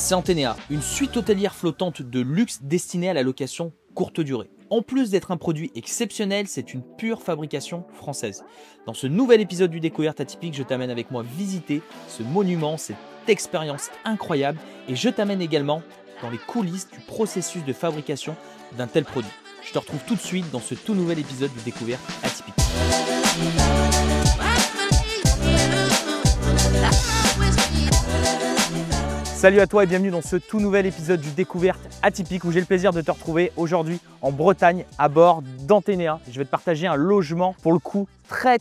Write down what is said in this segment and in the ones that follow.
C'est Antenea, une suite hôtelière flottante de luxe destinée à la location courte durée. En plus d'être un produit exceptionnel, c'est une pure fabrication française. Dans ce nouvel épisode du Découverte Atypique, je t'amène avec moi visiter ce monument, cette expérience incroyable, et je t'amène également dans les coulisses du processus de fabrication d'un tel produit. Je te retrouve tout de suite dans ce tout nouvel épisode du Découverte Atypique. Salut à toi et bienvenue dans ce tout nouvel épisode du Découverte Atypique où j'ai le plaisir de te retrouver aujourd'hui en Bretagne à bord d'Antenea. Je vais te partager un logement pour le coup très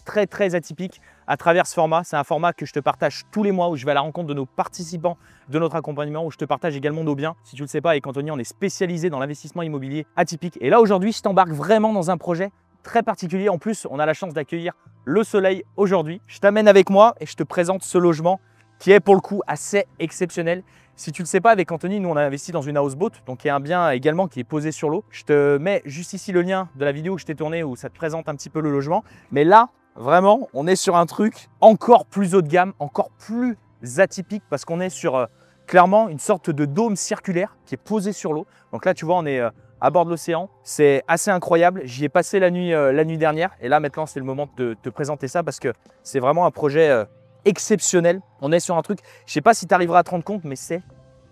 atypique à travers ce format. C'est un format que je te partage tous les mois où je vais à la rencontre de nos participants de notre accompagnement, où je te partage également nos biens. Si tu ne le sais pas, avec Anthony, on est spécialisé dans l'investissement immobilier atypique. Et là aujourd'hui, je t'embarque vraiment dans un projet très particulier. En plus, on a la chance d'accueillir le soleil aujourd'hui. Je t'amène avec moi et je te présente ce logement qui est pour le coup assez exceptionnel. Si tu ne le sais pas, avec Anthony, nous on a investi dans une houseboat, donc il y a un bien également qui est posé sur l'eau. Je te mets juste ici le lien de la vidéo que je t'ai tournée où ça te présente un petit peu le logement. Mais là, vraiment, on est sur un truc encore plus haut de gamme, encore plus atypique parce qu'on est sur clairement une sorte de dôme circulaire qui est posé sur l'eau. Donc là, tu vois, on est à bord de l'océan. C'est assez incroyable. J'y ai passé la nuit dernière et là maintenant, c'est le moment de te présenter ça parce que c'est vraiment un projet exceptionnel. On est sur un truc, je ne sais pas si tu arriveras à te rendre compte, mais c'est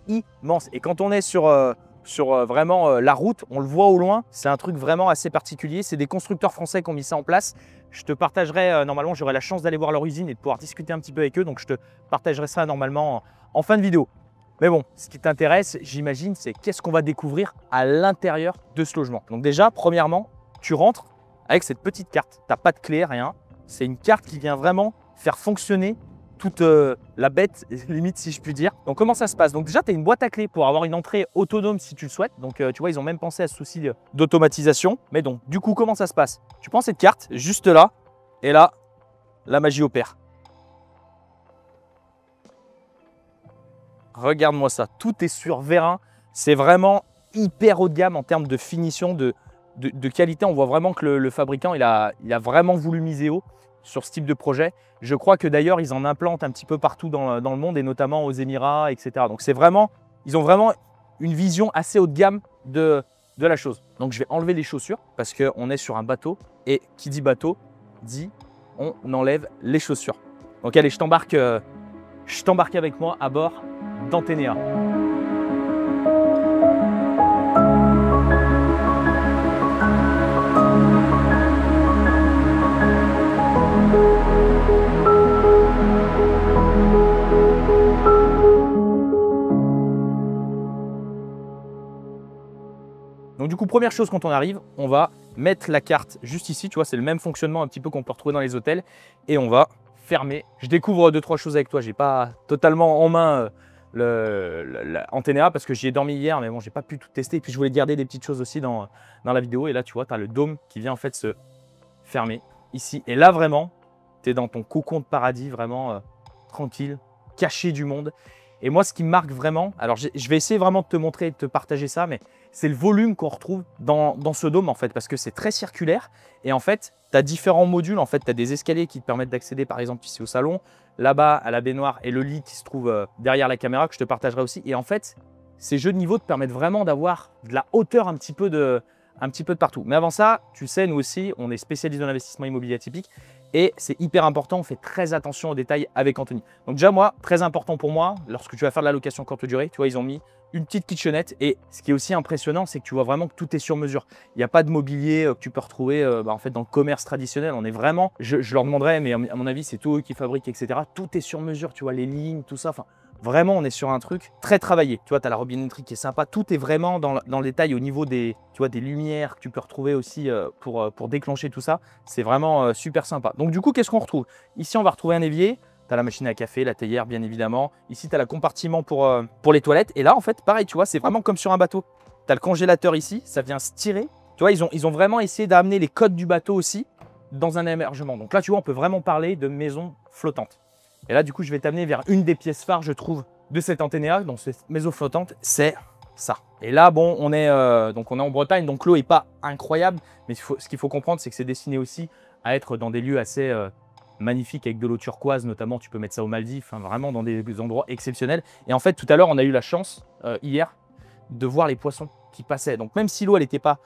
immense. Et quand on est sur vraiment la route, on le voit au loin, c'est un truc vraiment assez particulier. C'est des constructeurs français qui ont mis ça en place. Je te partagerai, normalement, j'aurai la chance d'aller voir leur usine et de pouvoir discuter un petit peu avec eux. Donc, je te partagerai ça normalement en fin de vidéo. Mais bon, ce qui t'intéresse, j'imagine, c'est qu'est-ce qu'on va découvrir à l'intérieur de ce logement. Donc déjà, premièrement, tu rentres avec cette petite carte. Tu n'as pas de clé, rien. C'est une carte qui vient vraiment faire fonctionner toute la bête, limite si je puis dire. Donc comment ça se passe? Donc déjà, tu as une boîte à clés pour avoir une entrée autonome si tu le souhaites. Donc tu vois, ils ont même pensé à ce souci d'automatisation. Mais donc, du coup, comment ça se passe? Tu prends cette carte, juste là, et là, la magie opère. Regarde-moi ça, tout est sur vérin. C'est vraiment hyper haut de gamme en termes de finition, de qualité. On voit vraiment que le fabricant, il a vraiment voulu miser haut sur ce type de projet. Je crois que d'ailleurs, ils en implantent un petit peu partout dans le monde et notamment aux Émirats, etc. Donc, c'est vraiment, ils ont vraiment une vision assez haut de gamme de la chose. Donc, je vais enlever les chaussures parce qu'on est sur un bateau et qui dit bateau dit on enlève les chaussures. Donc, allez, je t'embarque avec moi à bord d'Antenea. Donc du coup, première chose quand on arrive, on va mettre la carte juste ici, tu vois, c'est le même fonctionnement un petit peu qu'on peut retrouver dans les hôtels et on va fermer. Je découvre 2-3 choses avec toi, j'ai pas totalement en main l'Antenea parce que j'y ai dormi hier, mais bon, j'ai pas pu tout tester et puis je voulais garder des petites choses aussi dans la vidéo et là, tu vois, tu as le dôme qui vient en fait se fermer ici et là vraiment, tu es dans ton cocon de paradis, vraiment tranquille, caché du monde. Et moi, ce qui me marque vraiment, alors je vais essayer vraiment de te montrer et de te partager ça, mais c'est le volume qu'on retrouve dans ce dôme en fait, parce que c'est très circulaire et en fait, tu as différents modules, en fait, tu as des escaliers qui te permettent d'accéder par exemple ici au salon, là-bas à la baignoire et le lit qui se trouve derrière la caméra que je te partagerai aussi. Et en fait, ces jeux de niveau te permettent vraiment d'avoir de la hauteur un petit peu de partout. Mais avant ça, tu sais, nous aussi, on est spécialisé dans l'investissement immobilier atypique et c'est hyper important, on fait très attention aux détails avec Anthony. Donc déjà, moi, très important pour moi, lorsque tu vas faire de la location courte durée, tu vois, ils ont mis une petite kitchenette et ce qui est aussi impressionnant, c'est que tu vois vraiment que tout est sur mesure. Il n'y a pas de mobilier que tu peux retrouver en fait dans le commerce traditionnel. On est vraiment, je leur demanderai, mais à mon avis, c'est tout eux qui fabriquent, etc. Tout est sur mesure, tu vois, les lignes, tout ça. Enfin, vraiment, on est sur un truc très travaillé. Tu vois, tu as la robinetterie qui est sympa. Tout est vraiment dans le détail au niveau des lumières que tu peux retrouver aussi pour déclencher tout ça. C'est vraiment super sympa. Donc du coup, qu'est-ce qu'on retrouve? Ici, on va retrouver un évier. Tu as la machine à café, la théière, bien évidemment. Ici, tu as le compartiment pour les toilettes. Et là, en fait, pareil, tu vois, c'est vraiment comme sur un bateau. Tu as le congélateur ici, ça vient se tirer. Tu vois, ils ont vraiment essayé d'amener les codes du bateau aussi dans un hébergement. Donc là, tu vois, on peut vraiment parler de maison flottante. Et là, du coup, je vais t'amener vers une des pièces phares, je trouve, de cette Antenea, donc cette maison flottante, c'est ça. Et là, bon, on est en Bretagne, donc l'eau n'est pas incroyable, mais ce qu'il faut comprendre, c'est que c'est destiné aussi à être dans des lieux assez magnifique avec de l'eau turquoise notamment, tu peux mettre ça aux Maldives, enfin, vraiment dans des endroits exceptionnels. Et en fait, tout à l'heure, on a eu la chance, hier, de voir les poissons qui passaient. Donc même si l'eau, elle n'était pas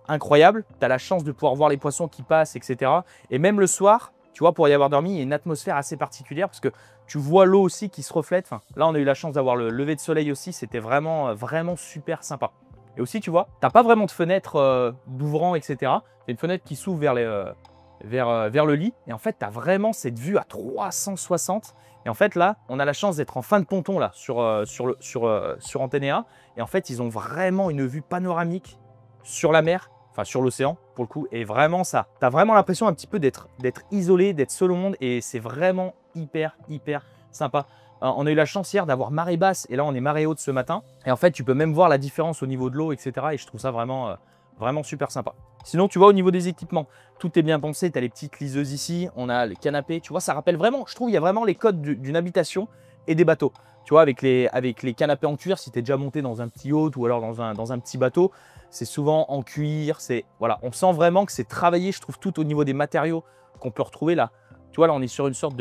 incroyable, tu as la chance de pouvoir voir les poissons qui passent, etc. Et même le soir, tu vois, pour y avoir dormi, il y a une atmosphère assez particulière parce que tu vois l'eau aussi qui se reflète. Enfin, là, on a eu la chance d'avoir le lever de soleil aussi, c'était vraiment, vraiment super sympa. Et aussi, tu vois, tu n'as pas vraiment de fenêtre d'ouvrant, etc. Tu as une fenêtre qui s'ouvre vers le lit. Et en fait, tu as vraiment cette vue à 360. Et en fait, là, on a la chance d'être en fin de ponton là, sur Antenea. Et en fait, ils ont vraiment une vue panoramique sur la mer, enfin sur l'océan pour le coup. Et vraiment ça, tu as vraiment l'impression un petit peu d'être isolé, d'être seul au monde. Et c'est vraiment hyper sympa. On a eu la chance hier d'avoir marée basse et là on est marée haute ce matin. Et en fait, tu peux même voir la différence au niveau de l'eau, etc. Et je trouve ça vraiment, vraiment super sympa. Sinon, tu vois, au niveau des équipements, tout est bien pensé. Tu as les petites liseuses ici, on a les canapés. Tu vois, ça rappelle vraiment, je trouve, il y a vraiment les codes d'une habitation et des bateaux. Tu vois, avec les canapés en cuir, si tu es déjà monté dans un petit yacht ou alors dans un petit bateau, c'est souvent en cuir. Voilà, on sent vraiment que c'est travaillé, je trouve, tout au niveau des matériaux qu'on peut retrouver là. Tu vois, là, on est sur une sorte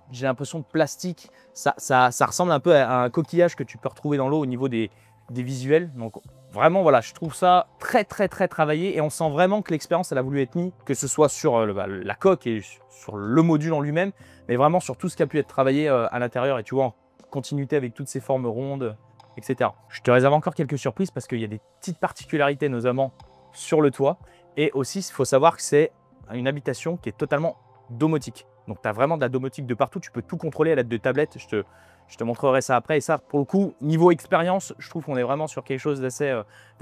j'ai l'impression de plastique. Ça ressemble un peu à un coquillage que tu peux retrouver dans l'eau au niveau des visuels. Donc, vraiment, voilà, je trouve ça très travaillé et on sent vraiment que l'expérience, elle a voulu être mise, que ce soit sur la coque et sur le module en lui-même, mais vraiment sur tout ce qui a pu être travaillé à l'intérieur. Et tu vois, en continuité avec toutes ces formes rondes, etc. Je te réserve encore quelques surprises parce qu'il y a des petites particularités, notamment sur le toit. Et aussi, il faut savoir que c'est une habitation qui est totalement domotique. Donc, tu as vraiment de la domotique de partout. Tu peux tout contrôler à l'aide de tablettes. Je te montrerai ça après. Et ça, pour le coup, niveau expérience, je trouve qu'on est vraiment sur quelque chose d'assez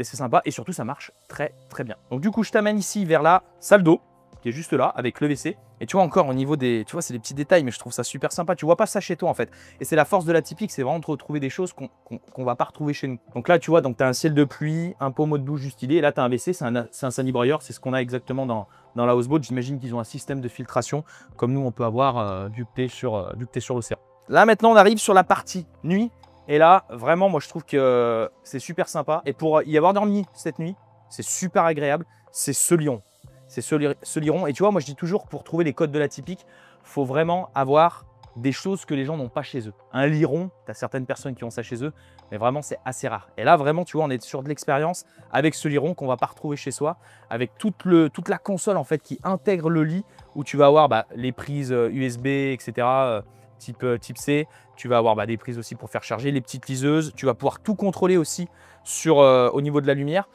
sympa. Et surtout, ça marche très bien. Donc, du coup, je t'amène ici vers la salle d'eau, qui est juste là, avec le WC. Et tu vois, encore au niveau des... Tu vois, c'est des petits détails, mais je trouve ça super sympa. Tu vois pas ça chez toi, en fait. Et c'est la force de la typique, c'est vraiment de retrouver des choses qu'on va pas retrouver chez nous. Donc là, tu vois, tu as un ciel de pluie, un pommeau de douche juste stylé. Et là, tu as un WC, c'est un sanibroyeur. C'est ce qu'on a exactement dans la houseboat. J'imagine qu'ils ont un système de filtration, comme nous, on peut avoir vu que tu es sur l'océan. Là, maintenant, on arrive sur la partie nuit. Et là, vraiment, moi, je trouve que c'est super sympa. Et pour y avoir dormi cette nuit, c'est super agréable. C'est ce lion. C'est ce liron. Et tu vois, moi, je dis toujours, pour trouver les codes de la typique, il faut vraiment avoir des choses que les gens n'ont pas chez eux. Un liron, tu as certaines personnes qui ont ça chez eux, mais vraiment, c'est assez rare. Et là, vraiment, tu vois, on est sur de l'expérience avec ce liron qu'on ne va pas retrouver chez soi, avec toute la console, en fait, qui intègre le lit, où tu vas avoir les prises USB, etc., type C. Tu vas avoir des prises aussi pour faire charger les petites liseuses. Tu vas pouvoir tout contrôler aussi au niveau de la lumière.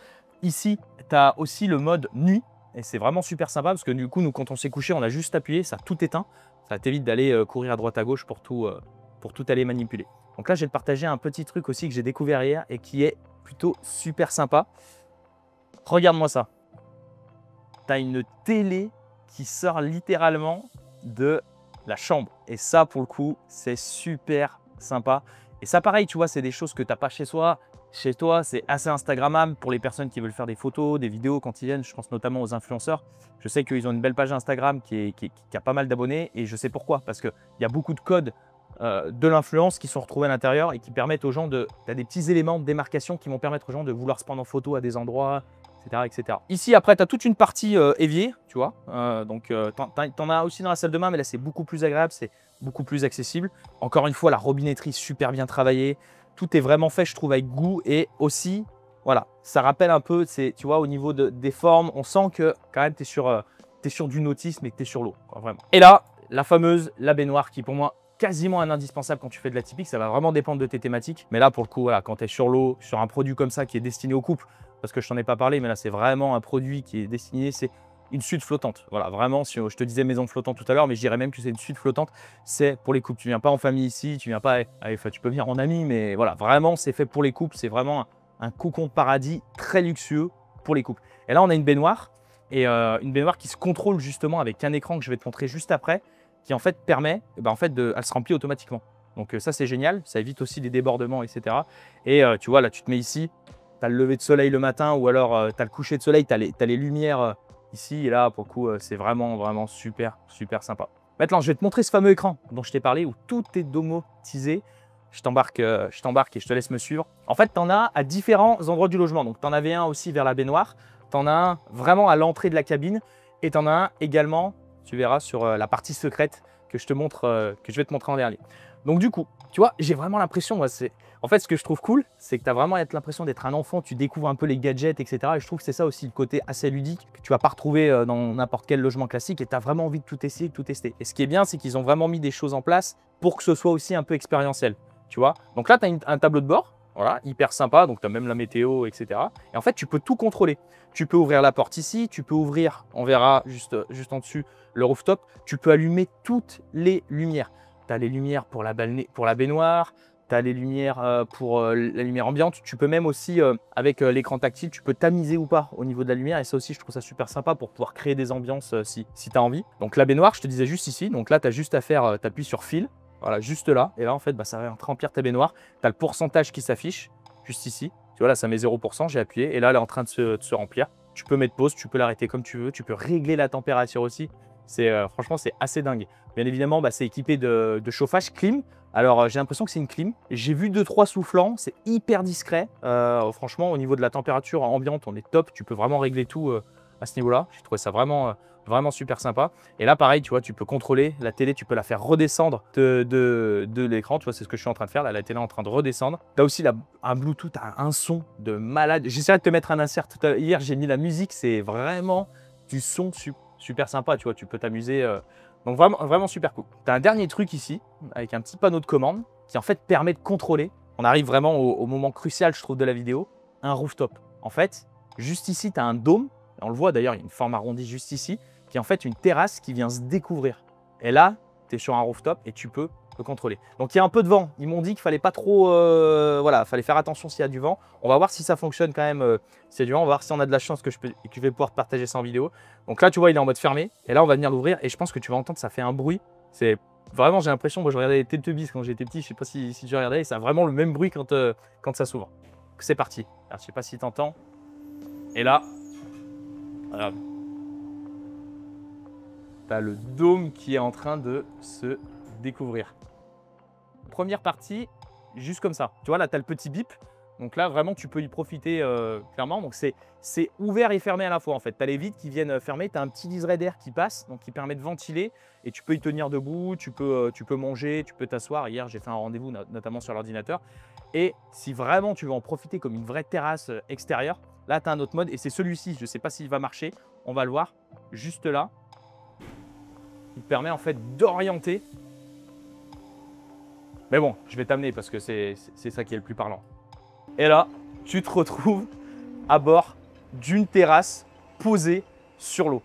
Ici, tu as aussi le mode nuit. Et c'est vraiment super sympa parce que du coup, nous, quand on s'est couché, on a juste appuyé, ça a tout éteint. Ça t'évite d'aller courir à droite à gauche pour tout aller manipuler. Donc là, je vais te partager un petit truc aussi que j'ai découvert hier et qui est plutôt super sympa. Regarde-moi ça. Tu as une télé qui sort littéralement de la chambre. Et ça, pour le coup, c'est super sympa. Et ça, pareil, tu vois, c'est des choses que tu n'as pas chez soi. Chez toi, c'est assez Instagrammable pour les personnes qui veulent faire des photos, des vidéos quand ils viennent. Je pense notamment aux influenceurs. Je sais qu'ils ont une belle page Instagram qui a pas mal d'abonnés et je sais pourquoi. Parce qu'il y a beaucoup de codes de l'influence qui sont retrouvés à l'intérieur et qui permettent aux gens tu as des petits éléments de démarcation qui vont permettre aux gens de vouloir se prendre en photo à des endroits, etc. Ici, après, tu as toute une partie évier, tu vois. Donc, tu en as aussi dans la salle de bain, mais là, c'est beaucoup plus agréable, c'est beaucoup plus accessible. Encore une fois, la robinetterie super bien travaillée. Tout est vraiment fait, je trouve, avec goût. Et aussi, voilà, ça rappelle un peu, tu vois, au niveau des formes, on sent que quand même, tu es sur du nautisme et que tu es sur l'eau, vraiment. Et là, la baignoire qui, pour moi, quasiment un indispensable quand tu fais de la typique. Ça va vraiment dépendre de tes thématiques. Mais là, pour le coup, voilà, quand tu es sur l'eau, sur un produit comme ça qui est destiné au couple, parce que je t'en ai pas parlé, mais là, c'est vraiment un produit qui est destiné, c'est une suite flottante. Voilà, vraiment, si je te disais maison flottante tout à l'heure, mais je dirais même que c'est une suite flottante. C'est pour les couples. Tu viens pas en famille ici, tu viens pas, tu peux venir en ami, mais voilà, vraiment, c'est fait pour les couples. C'est vraiment un cocon de paradis très luxueux pour les couples. Et là, on a une baignoire, et une baignoire qui se contrôle justement avec un écran que je vais te montrer juste après, qui en fait permet, elle se remplit automatiquement. Donc ça, c'est génial. Ça évite aussi les débordements, etc. Et tu vois, là, tu te mets ici, tu as le lever de soleil le matin, ou alors tu as le coucher de soleil, tu as les lumières ici. Et là, pour le coup, c'est vraiment super sympa. Maintenant, je vais te montrer ce fameux écran dont je t'ai parlé, où tout est domotisé. Je t'embarque et je te laisse me suivre. En fait, tu en as à différents endroits du logement. Donc, tu en avais un aussi vers la baignoire. Tu en as un vraiment à l'entrée de la cabine. Et tu en as un également Tu verras sur la partie secrète que je te montre, que je vais te montrer en dernier. Donc du coup, tu vois, j'ai vraiment l'impression, moi, en fait, ce que je trouve cool, c'est que tu as vraiment l'impression d'être un enfant, tu découvres un peu les gadgets, etc. Et je trouve que c'est ça aussi le côté assez ludique que tu vas pas retrouver dans n'importe quel logement classique et tu as vraiment envie de tout essayer, de tout tester. Et ce qui est bien, c'est qu'ils ont vraiment mis des choses en place pour que ce soit aussi un peu expérientiel, tu vois. Donc là, tu as un tableau de bord, voilà, hyper sympa, donc tu as même la météo, etc. Et en fait, tu peux tout contrôler. Tu peux ouvrir la porte ici, tu peux ouvrir, on verra juste en dessus, le rooftop. Tu peux allumer toutes les lumières. Tu as les lumières pour la baignoire, tu as les lumières pour la lumière ambiante. Tu peux même aussi, avec l'écran tactile, tu peux tamiser ou pas au niveau de la lumière. Et ça aussi, je trouve ça super sympa pour pouvoir créer des ambiances si tu as envie. Donc la baignoire, je te disais juste ici. Donc là, tu as juste à faire, tu appuies sur fil. Voilà, juste là. Et là, en fait, ça va remplir ta baignoire. Tu as le pourcentage qui s'affiche juste ici. Tu vois, là, ça met 0%. J'ai appuyé. Et là, elle est en train de se remplir. Tu peux mettre pause, tu peux l'arrêter comme tu veux. Tu peux régler la température aussi. Franchement, c'est assez dingue. Bien évidemment, c'est équipé de chauffage, clim. Alors, j'ai l'impression que c'est une clim. J'ai vu 2-3 soufflants, c'est hyper discret. Franchement, au niveau de la température ambiante, on est top. Tu peux vraiment régler tout à ce niveau-là. J'ai trouvé ça vraiment super sympa. Et là, pareil, tu vois, tu peux contrôler la télé, tu peux la faire redescendre de l'écran. Tu vois, c'est ce que je suis en train de faire. Là, la télé est en train de redescendre. Tu as aussi un Bluetooth, un son de malade. J'essaierai de te mettre un insert. Hier, j'ai mis la musique. C'est vraiment du son super sympa, tu vois, tu peux t'amuser. Donc vraiment super cool. Tu as un dernier truc ici, avec un petit panneau de commande, qui en fait permet de contrôler. On arrive vraiment au moment crucial, je trouve, de la vidéo, un rooftop. En fait, juste ici, tu as un dôme. On le voit d'ailleurs, il y a une forme arrondie juste ici, qui est en fait une terrasse qui vient se découvrir. Et là, tu es sur un rooftop et tu peux le contrôler. Donc il y a un peu de vent. Ils m'ont dit qu'il fallait pas trop, voilà, fallait faire attention s'il y a du vent. On va voir si ça fonctionne quand même. S'il y a du vent, on va voir si on a de la chance que je vais pouvoir partager ça en vidéo. Donc là, tu vois, il est en mode fermé. Et là, on va venir l'ouvrir et je pense que tu vas entendre, ça fait un bruit. C'est vraiment, j'ai l'impression, moi je regardais les Teletubbies quand j'étais petit. Je sais pas si tu regardais, et ça a vraiment le même bruit quand ça s'ouvre. C'est parti. Alors, je sais pas si tu entends. Et là, regarde. Tu as le dôme qui est en train de se découvrir. Première partie, juste comme ça. Tu vois, là, tu as le petit bip. Donc là, vraiment, tu peux y profiter clairement. Donc, c'est ouvert et fermé à la fois, en fait. Tu as les vitres qui viennent fermer. Tu as un petit liseré d'air qui passe, donc qui permet de ventiler. Et tu peux y tenir debout, tu peux manger, tu peux t'asseoir. Hier, j'ai fait un rendez-vous, notamment sur l'ordinateur. Et si vraiment tu veux en profiter comme une vraie terrasse extérieure, là, tu as un autre mode. Et c'est celui-ci. Je ne sais pas s'il va marcher. On va le voir juste là. Il te permet, en fait, d'orienter. Mais bon, je vais t'amener parce que c'est ça qui est le plus parlant. Et là, tu te retrouves à bord d'une terrasse posée sur l'eau.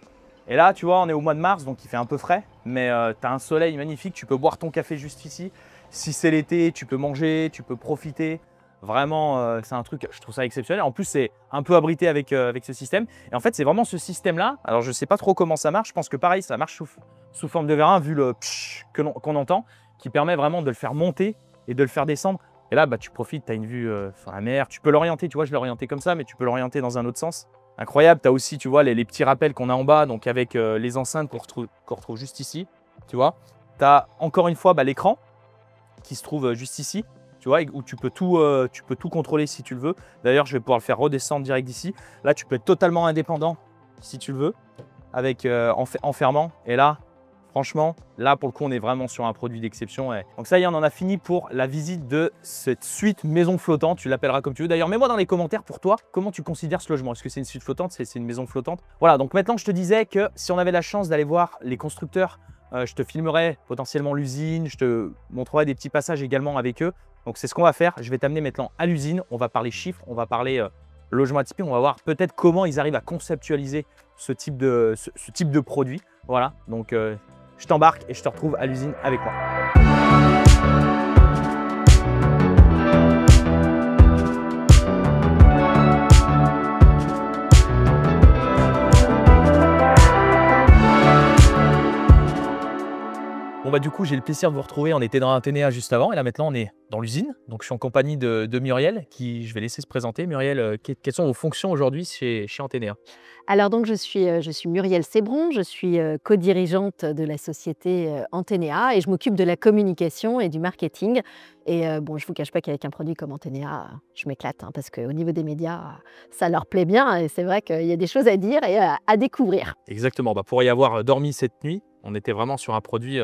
Et là, tu vois, on est au mois de mars, donc il fait un peu frais, mais tu as un soleil magnifique. Tu peux boire ton café juste ici. Si c'est l'été, tu peux manger, tu peux profiter. Vraiment, c'est un truc, je trouve ça exceptionnel. En plus, c'est un peu abrité avec ce système. Et en fait, c'est vraiment ce système-là. Alors, je ne sais pas trop comment ça marche. Je pense que pareil, ça marche sous forme de vérin, vu le psh qu'on entend, qui permet vraiment de le faire monter et de le faire descendre. Et là, tu profites, tu as une vue sur la mer. Tu peux l'orienter, tu vois, je l'ai orienté comme ça, mais tu peux l'orienter dans un autre sens. Incroyable, tu as aussi, tu vois, les petits rappels qu'on a en bas, donc avec les enceintes qu'on retrouve juste ici, tu vois. Tu as encore une fois l'écran qui se trouve juste ici, tu vois, où tu peux tout contrôler si tu le veux. D'ailleurs, je vais pouvoir le faire redescendre direct d'ici. Là, tu peux être totalement indépendant si tu le veux, avec en fermant. Et là, franchement, là, pour le coup, on est vraiment sur un produit d'exception. Donc ça y est, on en a fini pour la visite de cette suite maison flottante. Tu l'appelleras comme tu veux. D'ailleurs, mets-moi dans les commentaires pour toi, comment tu considères ce logement. Est-ce que c'est une suite flottante, c'est une maison flottante? Voilà, donc maintenant, je te disais que si on avait la chance d'aller voir les constructeurs, je te filmerai potentiellement l'usine, je te montrerai des petits passages également avec eux. Donc c'est ce qu'on va faire. Je vais t'amener maintenant à l'usine. On va parler chiffres, on va parler logement atypique. On va voir peut-être comment ils arrivent à conceptualiser ce type de produit. Voilà, donc je t'embarque et je te retrouve à l'usine avec moi. Bon bah du coup, j'ai le plaisir de vous retrouver. On était dans Anténéa juste avant et là maintenant on est dans l'usine. Donc je suis en compagnie de Muriel qui je vais laisser se présenter. Muriel, quelles sont vos fonctions aujourd'hui chez Anténéa? Alors donc je suis Muriel Sébron, je suis, co-dirigeante de la société, Anténéa et je m'occupe de la communication et du marketing et bon, je ne vous cache pas qu'avec un produit comme Anténéa, je m'éclate, hein, parce qu'au niveau des médias, ça leur plaît bien et c'est vrai qu'il y a des choses à dire et à découvrir. Exactement, bah, pour y avoir dormi cette nuit, on était vraiment sur un produit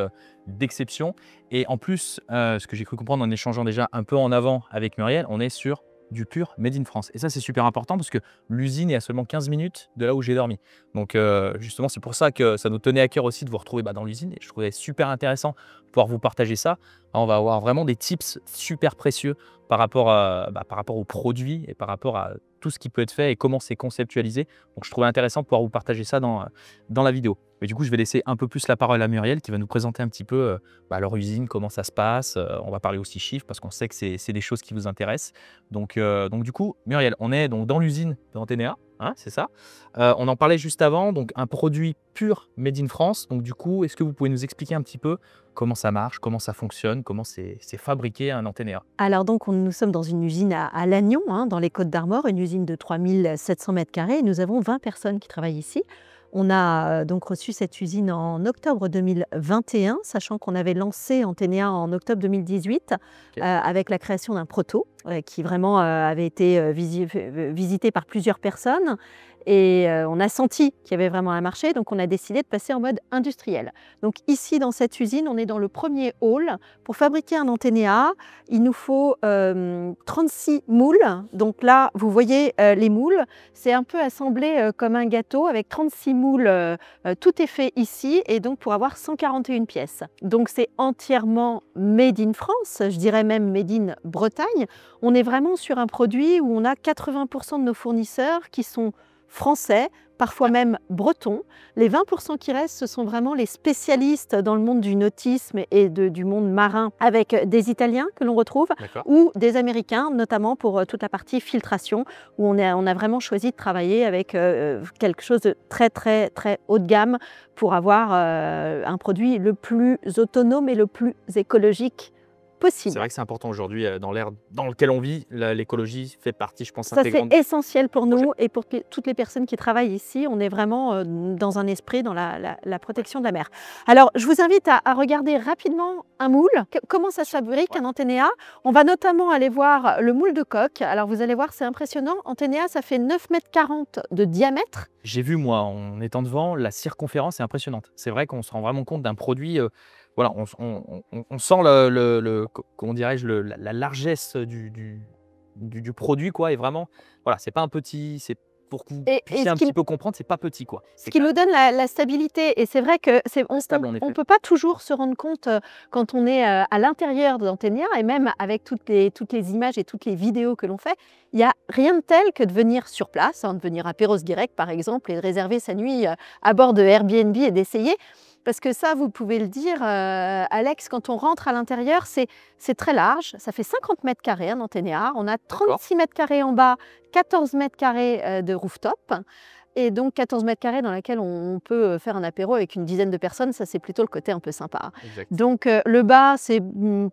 d'exception. Et en plus, ce que j'ai cru comprendre en échangeant déjà un peu en avant avec Muriel, on est sur du pur Made in France. Et ça, c'est super important parce que l'usine est à seulement 15 minutes de là où j'ai dormi. Donc justement, c'est pour ça que ça nous tenait à cœur aussi de vous retrouver dans l'usine. Et je trouvais super intéressant de pouvoir vous partager ça. On va avoir vraiment des tips super précieux par rapport, par rapport aux produits et par rapport à tout ce qui peut être fait et comment c'est conceptualisé. Donc je trouvais intéressant de pouvoir vous partager ça dans la vidéo. Mais du coup, je vais laisser un peu plus la parole à Muriel qui va nous présenter un petit peu leur usine, comment ça se passe. On va parler aussi chiffres parce qu'on sait que c'est des choses qui vous intéressent. Donc du coup, Muriel, on est donc dans l'usine d'Anténéa, hein, c'est ça. On en parlait juste avant, donc un produit pur Made in France. Donc du coup, est-ce que vous pouvez nous expliquer un petit peu comment ça marche, comment ça fonctionne, comment c'est fabriqué un Anténéa? Alors donc nous sommes dans une usine à Lannion, hein, dans les Côtes-d'Armor, une usine de 3700 m² et nous avons 20 personnes qui travaillent ici. On a donc reçu cette usine en octobre 2021, sachant qu'on avait lancé Anténéa en octobre 2018 avec la création d'un proto qui vraiment avait été visité par plusieurs personnes. Et on a senti qu'il y avait vraiment un marché, donc on a décidé de passer en mode industriel. Donc ici, dans cette usine, on est dans le premier hall. Pour fabriquer un Anténéa, il nous faut 36 moules. Donc là, vous voyez les moules. C'est un peu assemblé comme un gâteau avec 36 moules. Tout est fait ici et donc pour avoir 141 pièces. Donc c'est entièrement made in France, je dirais même made in Bretagne. On est vraiment sur un produit où on a 80% de nos fournisseurs qui sont français, parfois même bretons. Les 20% qui restent, ce sont vraiment les spécialistes dans le monde du nautisme et du monde marin, avec des Italiens que l'on retrouve ou des Américains, notamment pour toute la partie filtration, où on a vraiment choisi de travailler avec quelque chose de très haut de gamme pour avoir un produit le plus autonome et le plus écologique possible. C'est vrai que c'est important aujourd'hui dans l'ère dans lequel on vit, l'écologie fait partie, je pense, Ça, c'est intégrante. essentiel pour nous et pour toutes les personnes qui travaillent ici. On est vraiment dans un esprit, dans la protection de la mer. Alors, je vous invite à regarder rapidement un moule. Comment ça se fabrique, un Anténéa? On va notamment aller voir le moule de coque. Alors, vous allez voir, c'est impressionnant. Anténéa, ça fait 9,40 m de diamètre. J'ai vu, moi, en étant devant, la circonférence est impressionnante. C'est vrai qu'on se rend vraiment compte d'un produit. Voilà, on sent comment dirais-je, la largesse du produit, quoi. Et vraiment, voilà, c'est pas un petit. C'est pour que vous puissiez un petit peu comprendre, c'est pas petit, quoi. Ce qui nous donne la stabilité. Et c'est vrai que on peut pas toujours se rendre compte quand on est à l'intérieur d'Anténéa et même avec toutes les images et toutes les vidéos que l'on fait, il n'y a rien de tel que de venir sur place, hein, de venir à Perros-Guirec par exemple et de réserver sa nuit à bord de Airbnb et d'essayer. Parce que ça, vous pouvez le dire, Alex, quand on rentre à l'intérieur, c'est très large. Ça fait 50 m² un Anténéa. On a 36 m² en bas, 14 m² de rooftop. Et donc 14 m² dans laquelle on peut faire un apéro avec une dizaine de personnes. Ça, c'est plutôt le côté un peu sympa. Exact. Donc le bas, c'est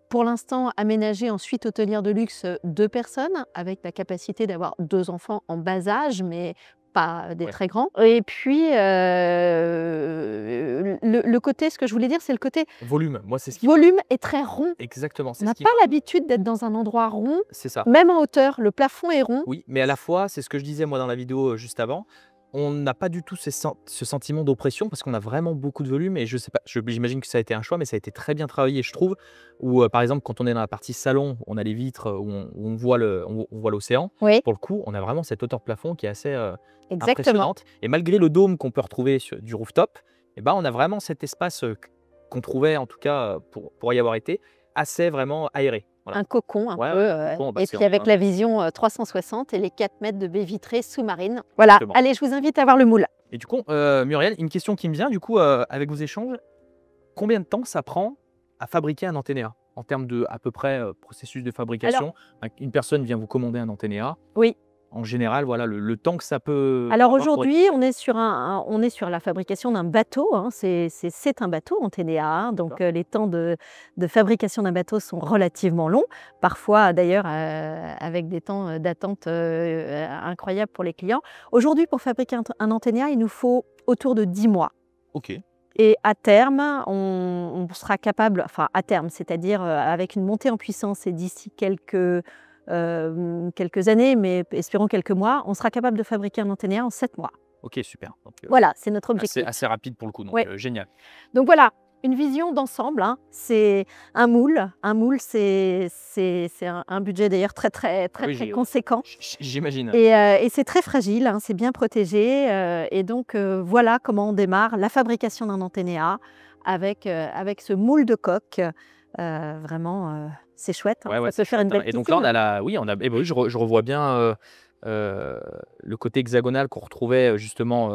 pour l'instant aménagé en suite hôtelière de luxe 2 personnes, avec la capacité d'avoir 2 enfants en bas âge, mais pas des très grands. Et puis, le côté, ce que je voulais dire, c'est le côté volume. Moi, c'est ce qui... volume est très rond. Exactement. On n'a pas l'habitude d'être dans un endroit rond. C'est ça. Même en hauteur, le plafond est rond. Oui, mais à la fois, c'est ce que je disais moi dans la vidéo juste avant, on n'a pas du tout ce sentiment d'oppression parce qu'on a vraiment beaucoup de volume et je sais pas, j'imagine que ça a été un choix, mais ça a été très bien travaillé, je trouve. Ou par exemple, quand on est dans la partie salon, on a les vitres où on voit l'océan. Oui. Pour le coup, on a vraiment cette hauteur de plafond qui est assez Exactement. impressionnante. Et malgré le dôme qu'on peut retrouver du rooftop, eh ben, on a vraiment cet espace qu'on trouvait, en tout cas pour y avoir été, assez vraiment aéré. Voilà. Un cocon un peu, et puis avec la vision 360 et les 4 mètres de baies vitrées sous-marines. Voilà, exactement. Allez, je vous invite à voir le moule. Et du coup, Muriel, une question qui me vient, du coup, avec vos échanges, combien de temps ça prend à fabriquer un Anténéa en termes de, à peu près, processus de fabrication? Alors, une personne vient vous commander un Anténéa. Oui. en général, voilà, le temps que ça peut Alors avoir pour être... aujourd'hui, on est sur on est sur la fabrication d'un bateau, hein. C'est un bateau en TNA, hein. Donc D'accord. les temps de fabrication d'un bateau sont relativement longs, parfois d'ailleurs avec des temps d'attente incroyables pour les clients. Aujourd'hui, pour fabriquer un Antenna, il nous faut autour de 10 mois. Ok, Et à terme, on sera capable, enfin à terme, c'est-à-dire avec une montée en puissance et d'ici quelques années, mais espérons quelques mois, on sera capable de fabriquer un Antenna en 7 mois. ok, super. Donc, Voilà, c'est notre assez, objectif. assez rapide pour le coup, donc Ouais. génial. Donc voilà, une vision d'ensemble, hein. C'est un moule. Un moule, c'est un budget d'ailleurs Oui, très conséquent. j'imagine. Et c'est très fragile, hein, c'est bien protégé. Et donc voilà comment on démarre la fabrication d'un Antenna avec ce moule de coque. Vraiment, c'est chouette, hein, Ouais, ouais, ça peut faire une belle et donc là, on piscine. a la... Oui, oui, je revois bien le côté hexagonal qu'on retrouvait justement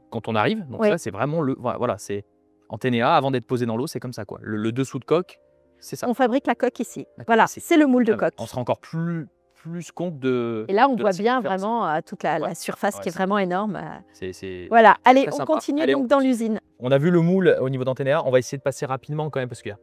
quand on arrive. Donc Oui. ça, c'est vraiment voilà, c'est Antenna avant d'être posé dans l'eau, c'est comme ça, quoi. Le dessous de coque, c'est ça. On fabrique la coque ici. D'accord. Voilà, c'est le moule de coque. On se rend encore plus compte de... Et là, on de voit la bien circonférence. vraiment toute la Ouais, surface ouais, qui est vraiment énorme. c'est Voilà, allez, très on sympa. continue Allez, donc dans l'usine. on a vu le moule au niveau d'Antenna. On va essayer de passer rapidement quand même parce qu'il y a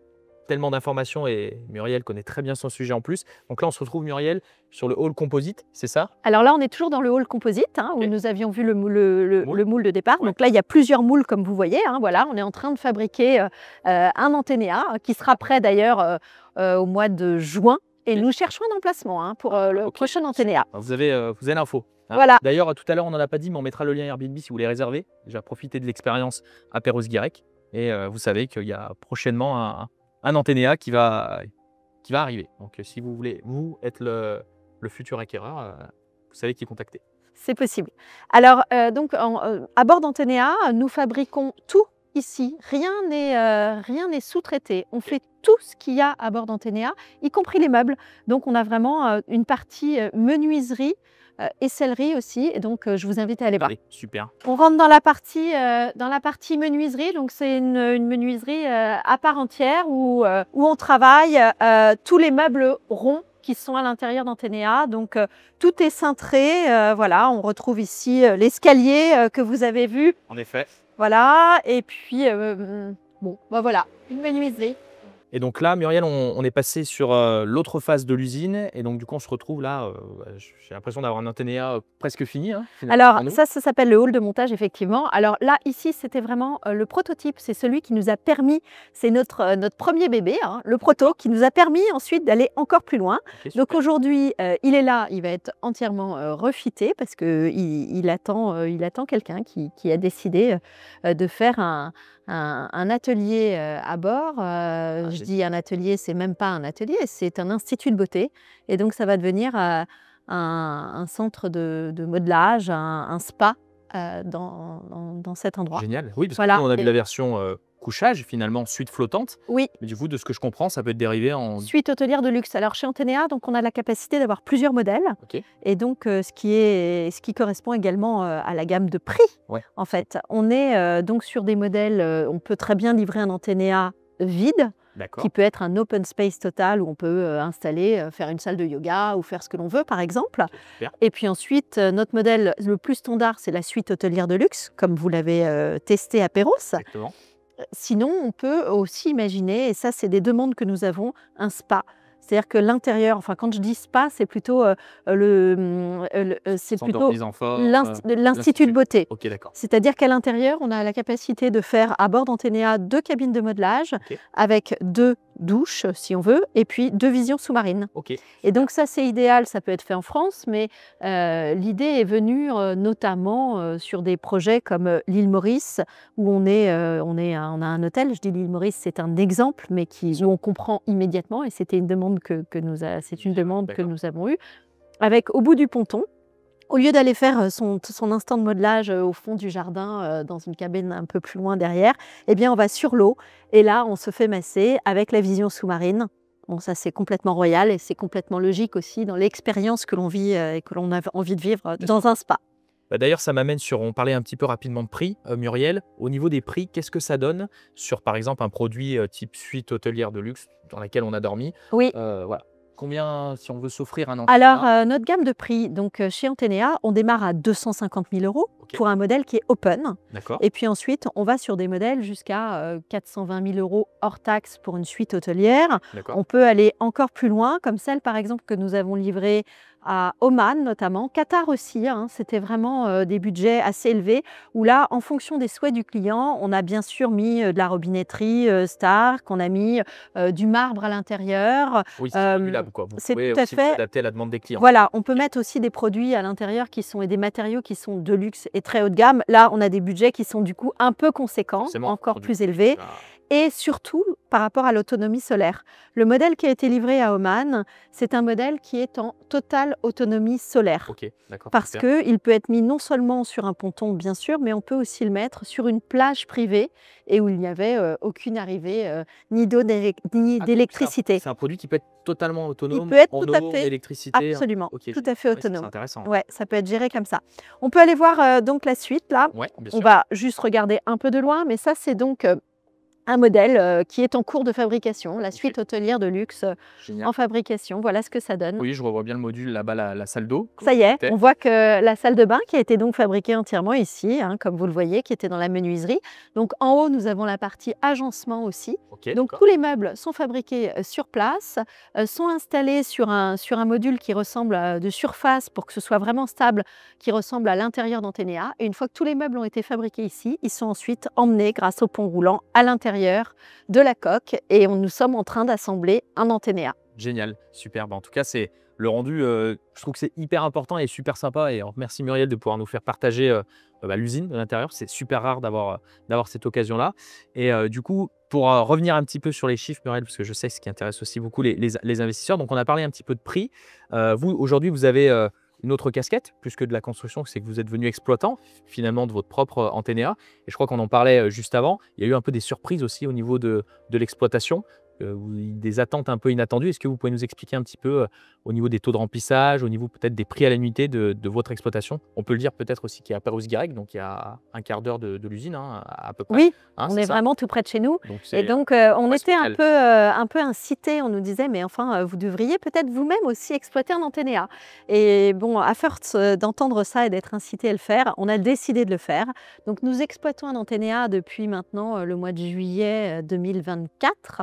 tellement d'informations et Muriel connaît très bien son sujet en plus. Donc là, on se retrouve, Muriel, sur le hall composite, c'est ça? Alors là, on est toujours dans le hall composite, hein, où Ok. nous avions vu le Moule. moule de départ. Ouais. Donc là, il y a plusieurs moules, comme vous voyez, hein, voilà, on est en train de fabriquer un Antenna qui sera prêt d'ailleurs au mois de juin. Et Ok. nous cherchons un emplacement hein, pour le Ok. prochain Antenna. Vous avez l'info. Hein. Voilà. D'ailleurs, tout à l'heure, on n'en a pas dit, mais on mettra le lien Airbnb si vous voulez réserver. Déjà, profitez de l'expérience à Perros-Guirec. Et vous savez qu'il y a prochainement un Antenna qui va arriver. Donc, si vous voulez, vous, être le futur acquéreur, vous savez qui contacter. C'est possible. Alors, donc, à bord d'Antenna, nous fabriquons tout ici. Rien n'est sous-traité. On fait tout ce qu'il y a à bord d'Antenna, y compris les meubles. Donc, on a vraiment une partie menuiserie et sellerie aussi. Et donc, je vous invite à aller voir. Allez, super. On rentre dans la partie menuiserie. Donc, c'est une menuiserie à part entière où on travaille tous les meubles ronds qui sont à l'intérieur d'Antenna. Donc, tout est cintré. Voilà, on retrouve ici l'escalier que vous avez vu. En effet. Voilà, et puis, bon, bah voilà, une menuiserie. Et donc là, Muriel, on est passé sur l'autre face de l'usine. Et donc, du coup, on se retrouve là. J'ai l'impression d'avoir un Antenna presque fini. Hein, finalement, Alors, pour nous. ça s'appelle le hall de montage, effectivement. Alors là, ici, c'était vraiment le prototype. C'est celui qui nous a permis, c'est notre premier bébé, hein, le proto, qui nous a permis ensuite d'aller encore plus loin. Ok, Donc super. aujourd'hui, il est là, il va être entièrement refité parce qu'il attend quelqu'un qui a décidé de faire un atelier à bord. Je dis un atelier, c'est même pas un atelier, c'est un institut de beauté. Et donc ça va devenir un centre de modelage, un spa dans cet endroit. Génial. Oui, parce Voilà. que nous, on a vu Et- la version couchage, finalement, suite flottante. Oui, Mais du coup, de ce que je comprends, ça peut être dérivé en... suite hôtelière de luxe. Alors chez Antenna, donc on a la capacité d'avoir plusieurs modèles. Ok. Et donc ce qui correspond également à la gamme de prix. Ouais. En fait, on est donc sur des modèles, on peut très bien livrer un Antenna vide, D'accord. qui peut être un open space total où on peut installer, faire une salle de yoga ou faire ce que l'on veut, par exemple. Super. Et puis ensuite, notre modèle le plus standard, c'est la suite hôtelière de luxe, comme vous l'avez testé à Perros. Exactement. Sinon, on peut aussi imaginer, et ça, c'est des demandes que nous avons, un spa. C'est-à-dire que l'intérieur, enfin, quand je dis spa, c'est plutôt c'est Centre plutôt de remise en forme, l'institut de beauté. Ok, d'accord. C'est-à-dire qu'à l'intérieur, on a la capacité de faire à bord d'Antenna 2 cabines de modelage Ok. avec 2 douches, si on veut, et puis 2 visions sous-marines. Ok. Et donc ça, c'est idéal, ça peut être fait en France, mais l'idée est venue notamment sur des projets comme l'île Maurice, où on a un hôtel. Je dis l'île Maurice, c'est un exemple, mais où on comprend immédiatement, et c'était une demande que nous avons eue, avec au bout du ponton. Au lieu d'aller faire son instant de modelage au fond du jardin, dans une cabine un peu plus loin derrière, eh bien, on va sur l'eau et là, on se fait masser avec la vision sous-marine. Bon, ça, c'est complètement royal et c'est complètement logique aussi dans l'expérience que l'on vit et que l'on a envie de vivre dans un spa. Bah, d'ailleurs, ça m'amène sur, on parlait un petit peu rapidement de prix, Muriel. Au niveau des prix, qu'est-ce que ça donne sur, par exemple, un produit type suite hôtelière de luxe dans laquelle on a dormi? Oui. Voilà. Combien, si on veut s'offrir un Alors, Antenna? notre gamme de prix, donc chez Antenea, on démarre à 250 000 € Ok, pour un modèle qui est open. d'accord, Et puis ensuite, on va sur des modèles jusqu'à 420 000 € hors taxe pour une suite hôtelière. d'accord. On peut aller encore plus loin, comme celle par exemple que nous avons livrée à Oman notamment, Qatar aussi, hein. C'était vraiment des budgets assez élevés, où là, en fonction des souhaits du client, on a bien sûr mis de la robinetterie Stark, on a mis du marbre à l'intérieur. Oui, c'est Euh, modulable, quoi. Vous c'est pouvez tout à aussi vous fait. adapter à la demande des clients. Voilà, on peut mettre aussi des produits à l'intérieur qui sont et des matériaux qui sont de luxe et très haut de gamme. Là, on a des budgets qui sont du coup un peu conséquents, Forcément, encore sur du plus coup, élevés, ah, et surtout par rapport à l'autonomie solaire. Le modèle qui a été livré à Oman, c'est un modèle qui est en totale autonomie solaire. ok, d'accord, Parce super. qu'il peut être mis non seulement sur un ponton, bien sûr, mais on peut aussi le mettre sur une plage privée et où il n'y avait aucune arrivée ni d'eau ni Ah, donc d'électricité. c'est un produit qui peut être totalement Il autonome peut être en tout à eau, en fait, électricité. absolument, Ok, tout génial. à fait Ouais, ça, c'est autonome. intéressant. Ouais, ça peut être géré comme ça. On peut aller voir donc la suite là. Ouais, bien On sûr. va juste regarder un peu de loin, mais ça c'est donc un modèle qui est en cours de fabrication, la Ok, suite hôtelière de luxe génial. en fabrication. Voilà ce que ça donne. Oui, je revois bien le module là-bas, la salle d'eau. Ça y est, Était. on voit que la salle de bain qui a été donc fabriquée entièrement ici, hein, comme vous le voyez, qui était dans la menuiserie. Donc en haut, nous avons la partie agencement aussi. Ok, Donc d'accord. tous les meubles sont fabriqués sur place, sont installés sur un module qui ressemble de surface pour que ce soit vraiment stable, qui ressemble à l'intérieur d'Antenea. Et une fois que tous les meubles ont été fabriqués ici, ils sont ensuite emmenés grâce au pont roulant à l'intérieur de la coque et nous sommes en train d'assembler un Antenea. Génial, super. En tout cas, c'est le rendu, je trouve que c'est hyper important et super sympa. Et merci Muriel de pouvoir nous faire partager l'usine de l'intérieur. C'est super rare d'avoir cette occasion-là. Et du coup, pour revenir un petit peu sur les chiffres, Muriel, parce que je sais que ce qui intéresse aussi beaucoup les investisseurs. Donc, on a parlé un petit peu de prix. Vous, aujourd'hui, vous avez une autre casquette, plus que de la construction, c'est que vous êtes venu exploitant finalement de votre propre Antenea. Et je crois qu'on en parlait juste avant. Il y a eu un peu des surprises aussi au niveau de l'exploitation. Des attentes un peu inattendues. Est-ce que vous pouvez nous expliquer un petit peu au niveau des taux de remplissage, au niveau peut-être des prix à la nuitée de votre exploitation? On peut le dire peut-être aussi qu'il y a Perros-Guirec, donc il y a un quart d'heure de l'usine à peu près. Oui, Hein, on c'est est ça? vraiment tout près de chez nous. Donc Et c'est donc, on était correspondant. un peu incités. On nous disait, mais enfin, vous devriez peut-être vous-même aussi exploiter un Antenea. Et bon, à force d'entendre ça et d'être incité à le faire, on a décidé de le faire. Donc, nous exploitons un Antenea depuis maintenant le mois de juillet 2024.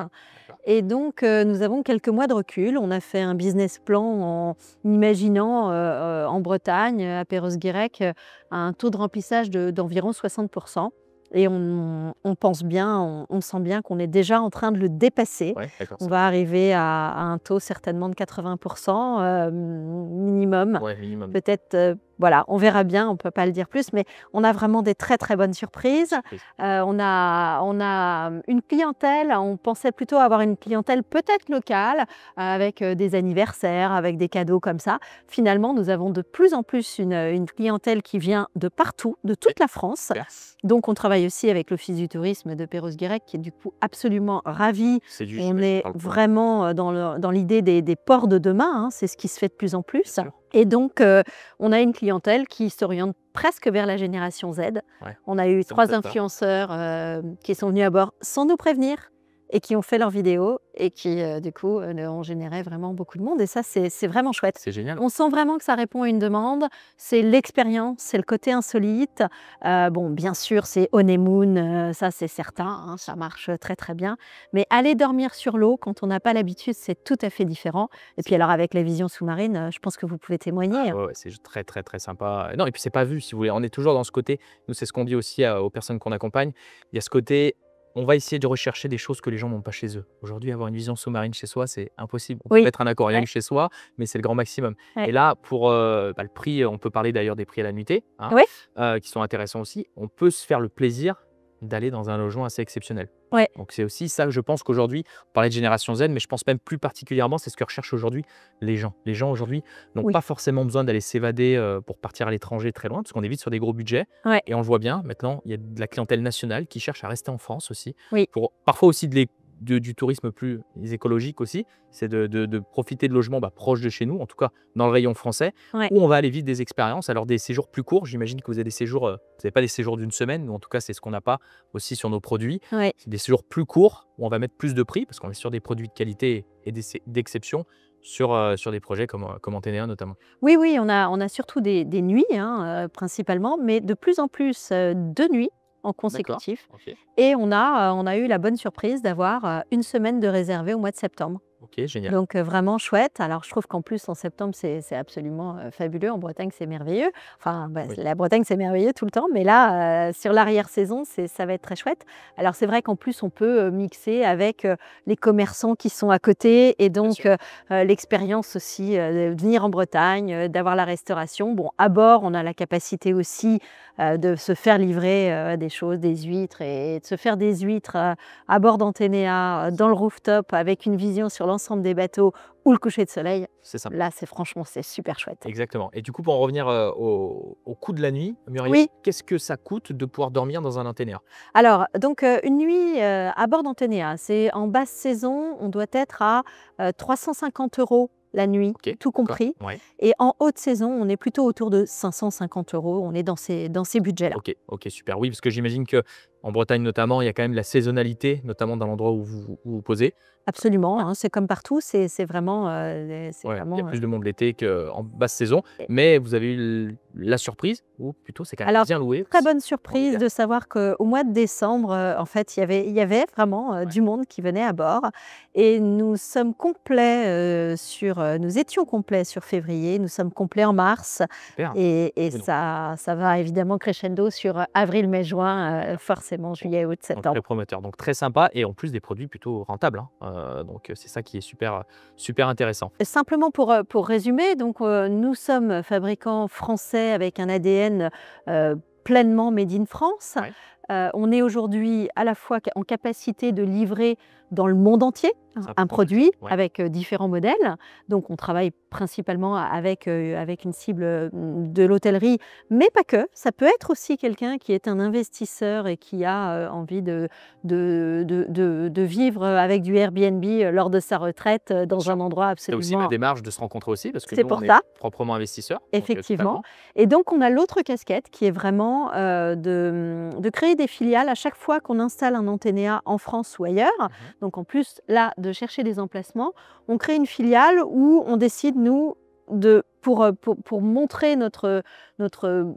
Et donc, nous avons quelques mois de recul. On a fait un business plan en imaginant en Bretagne, à Perros-Guirec, un taux de remplissage d'environ 60%. Et on pense bien, on sent bien qu'on est déjà en train de le dépasser. Ouais, d'accord. On va arriver à un taux certainement de 80% minimum. Ouais, minimum. Peut-être, voilà, on verra bien, on ne peut pas le dire plus, mais on a vraiment des très très bonnes surprises. Surprise. On a une clientèle, on pensait plutôt avoir une clientèle peut-être locale, avec des anniversaires, avec des cadeaux comme ça. Finalement, nous avons de plus en plus une clientèle qui vient de partout, de toute la France. Super. Donc, on travaille aussi avec l'Office du tourisme de Perros-Guirec, qui est du coup absolument ravi. C'est du On j'imagine, est par le coup. vraiment dans l'idée des ports de demain, hein, c'est ce qui se fait de plus en plus. Bien sûr. Et donc, on a une clientèle qui s'oriente presque vers la génération Z. Ouais. On a eu C'est 3 peut-être ça. influenceurs qui sont venus à bord sans nous prévenir et qui ont fait leurs vidéos et qui, du coup, ont généré vraiment beaucoup de monde. Et ça, c'est vraiment chouette. C'est génial. On sent vraiment que ça répond à une demande. C'est l'expérience, c'est le côté insolite. Bon, bien sûr, c'est honeymoon, ça c'est certain, hein, ça marche très très bien. Mais aller dormir sur l'eau quand on n'a pas l'habitude, c'est tout à fait différent. Et puis alors avec la vision sous-marine, je pense que vous pouvez témoigner. Ouais, c'est très, très, très sympa. Non, et puis c'est pas vu, si vous voulez. On est toujours dans ce côté, nous, c'est ce qu'on dit aussi aux personnes qu'on accompagne. Il y a ce côté, on va essayer de rechercher des choses que les gens n'ont pas chez eux. Aujourd'hui, avoir une vision sous-marine chez soi, c'est impossible. On peut Oui. mettre un aquarium Ouais. chez soi, mais c'est le grand maximum. Ouais. Et là, pour le prix, on peut parler d'ailleurs des prix à la nuitée, hein, Oui. qui sont intéressants aussi. On peut se faire le plaisir d'aller dans un logement assez exceptionnel. Ouais. Donc c'est aussi ça que je pense qu'aujourd'hui, on parlait de génération Z, mais je pense même plus particulièrement, c'est ce que recherchent aujourd'hui les gens. Les gens aujourd'hui n'ont Oui. pas forcément besoin d'aller s'évader pour partir à l'étranger très loin, parce qu'on est vite sur des gros budgets. Ouais. Et on le voit bien, maintenant, il y a de la clientèle nationale qui cherche à rester en France aussi. Oui. Pour parfois aussi du tourisme plus écologique aussi, c'est de profiter de logements proches de chez nous, en tout cas dans le rayon français, Ouais. où on va aller vivre des expériences. Alors des séjours plus courts, j'imagine que vous avez des séjours, vous n'avez pas des séjours d'une semaine, ou en tout cas c'est ce qu'on n'a pas aussi sur nos produits. Ouais. C'est des séjours plus courts où on va mettre plus de prix parce qu'on est sur des produits de qualité et d'exception sur des projets comme Antenea notamment. Oui, oui, on a surtout des nuits, hein, principalement, mais de plus en plus, de nuits en D'accord. consécutif. Ok. Et on a eu la bonne surprise d'avoir, 1 semaine de réservée au mois de septembre. Ok, génial. Donc vraiment chouette. Alors je trouve qu'en plus en septembre, c'est absolument, fabuleux. En Bretagne, c'est merveilleux. Enfin, bah, Oui, la Bretagne, c'est merveilleux tout le temps, mais là, sur l'arrière-saison, ça va être très chouette. Alors c'est vrai qu'en plus, on peut, mixer avec, les commerçants qui sont à côté et bien donc sûr. l'expérience aussi, de venir en Bretagne, d'avoir la restauration. Bon, à bord, on a la capacité aussi, de se faire livrer, des choses, des huîtres et de se faire des huîtres, à bord d'Antenea, dans le rooftop avec une vision sur l'ensemble des bateaux ou le coucher de soleil. C'est sympa. Là, c'est super chouette. Exactement. Et du coup, pour en revenir au coût de la nuit, Muriel, Oui, qu'est-ce que ça coûte de pouvoir dormir dans un Antenea? alors donc une nuit, à bord d'Antenea, c'est en basse saison, on doit être à, 350 € la nuit, Ok, tout d'accord. compris, Ouais. et en haute saison, on est plutôt autour de 550 €. On est dans ces budgets-là. Ok, ok, super. Oui, parce que j'imagine que en Bretagne notamment, il y a quand même la saisonnalité, notamment dans l'endroit où vous vous posez. Absolument, Ouais. hein, c'est comme partout, c'est vraiment, Ouais, il y a plus de monde l'été qu'en basse saison, mais vous avez eu la surprise, ou plutôt c'est quand même alors, bien loué très aussi bonne en surprise hiver. de savoir qu'au mois de décembre, en fait, il y avait vraiment, Ouais, du monde qui venait à bord et nous étions complets sur février, nous sommes complets en mars super. et Oui, donc, ça va évidemment crescendo sur, avril, mai, juin, forcément donc- juillet, août, donc très septembre. prometteur, donc très sympa et en plus des produits plutôt rentables, hein. Donc c'est ça qui est super, super intéressant. Simplement pour résumer, donc, nous sommes fabricants français avec un ADN, pleinement made in France. Ouais, On est aujourd'hui à la fois en capacité de livrer dans le monde entier, c'est un important de le dire. produit Ouais, avec, différents modèles. Donc on travaille principalement avec une cible, de l'hôtellerie, mais pas que. Ça peut être aussi quelqu'un qui est un investisseur et qui a, envie de vivre avec du Airbnb, lors de sa retraite, bien dans sûr. un endroit C'est aussi ma absolument. démarche de se rencontrer aussi, parce que C'est nous, pour on est ça. proprement investisseurs, donc Effectivement, totalement. et donc on a l'autre casquette qui est vraiment, de créer des filiales à chaque fois qu'on installe un Antenea en France ou ailleurs. Mhm. Donc en plus, là, de chercher des emplacements, on crée une filiale où on décide, nous, pour montrer notre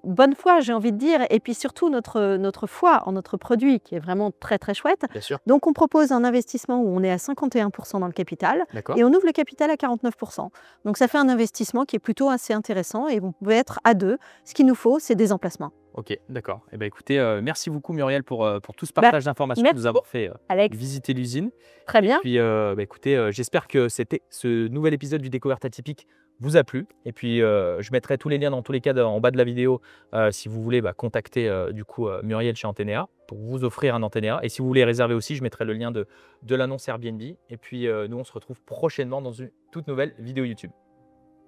bonne foi, j'ai envie de dire, et puis surtout notre foi en notre produit qui est vraiment très, très chouette. Bien sûr, Donc on propose un investissement où on est à 51% dans le capital d'accord. et on ouvre le capital à 49%. Donc ça fait un investissement qui est plutôt assez intéressant et on peut être à 2. Ce qu'il nous faut, c'est des emplacements. Ok, d'accord. Eh ben, écoutez, merci beaucoup Muriel pour tout ce Bah, partage d'informations, merci nous avoir fait Alex, visiter l'usine. très Et bien. puis, bah, écoutez, j'espère que ce nouvel épisode du Découverte atypique vous a plu. Et puis, je mettrai tous les liens dans tous les cas en bas de la vidéo si vous voulez contacter du coup Muriel chez Antenea pour vous offrir un Antenea. Et si vous voulez réserver aussi, je mettrai le lien de l'annonce Airbnb. Et puis, nous, on se retrouve prochainement dans une toute nouvelle vidéo YouTube.